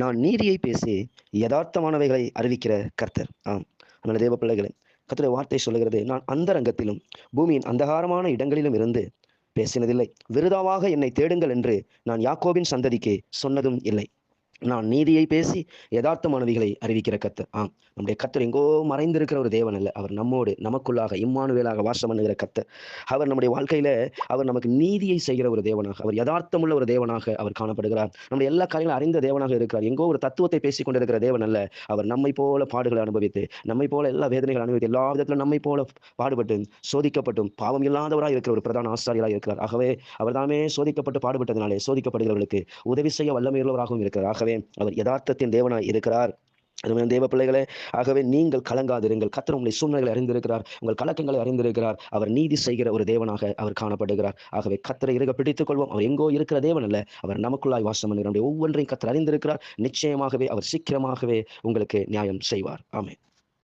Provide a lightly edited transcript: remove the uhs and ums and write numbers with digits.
நான் நீதியை பேசி யதார்த்தமானவைகளை அறிவிக்கிற கர்த்தர். அதனால தேவ பிள்ளைகளே, கர்த்தருடைய வார்த்தை சொல்லுகிறது, நான் அந்தரங்கத்திலும் பூமியின் அந்தகாரமான இடங்களிலும் இருந்து பேசினதில்லை. விருதாவாக என்னை தேடுங்கள் என்று நான் யாக்கோபின் சந்ததிக்கு சொன்னதும் இல்லை. நான் நீதியை பேசி யதார்த்தமானவைகளை அறிவிக்கிற கர்த்தர். நம்முடைய கர்த்தர் எங்கோ மறைந்திருக்கிற ஒரு தேவன் அல்ல. அவர் நம்மோடு நமக்குள்ளாக இம்மானுவேலாக வாசம் பண்ணுகிற கர்த்தர். அவர் நம்முடைய வாழ்க்கையில அவர் நமக்கு நீதியை செய்கிற ஒரு தேவனாக, அவர் யதார்த்தமுள்ள ஒரு தேவனாக அவர் காணப்படுகிறார். நம்முடைய எல்லா காரியங்களும் அறிந்த தேவனாக இருக்கிறார். எங்கோ ஒரு தத்துவத்தை பேசிக் கொண்டிருக்கிற தேவன் அல்ல. அவர் நம்மை போல பாடுகளை அனுபவித்து, நம்மை போல எல்லா வேதனைகளை அனுபவித்து, எல்லா விதத்திலும் நம்மை போல பாடுபட்டு சோதிக்கப்பட்டும் பாவம் இல்லாதவராக இருக்கிற ஒரு பிரதான ஆசாரியராக இருக்கிறார். ஆகவே அவர் தாமே சோதிக்கப்பட்டு பாடுபட்டதினாலே சோதிக்கப்படுகிறவர்களுக்கு உதவி செய்ய வல்லமையுள்ளவராகவும் இருக்கிறார். ஆகவே அவர் யதார்த்தத்தின் தேவனாய் இருக்கிறார். அதுமாதிரி தேவ பிள்ளைகளே, ஆகவே நீங்கள் கலங்காதிருங்கள். கர்த்தர் உங்களை சூழ்நிலைகளை அறிந்திருக்கிறார், உங்கள் கலக்கங்களை அறிந்திருக்கிறார். அவர் நீதி செய்கிற ஒரு தேவனாக அவர் காணப்படுகிறார். ஆகவே கர்த்தரை இருக பிடித்துக் கொள்வோம். அவர் எங்கோ இருக்கிற தேவன் அல்ல, அவர் நமக்குள்ளாய் வாசம் பண்ணுகிறார். ஒவ்வொன்றையும் கர்த்தர் அறிந்திருக்கிறார். நிச்சயமாகவே அவர் சீக்கிரமாகவே உங்களுக்கு நியாயம் செய்வார். ஆமென்.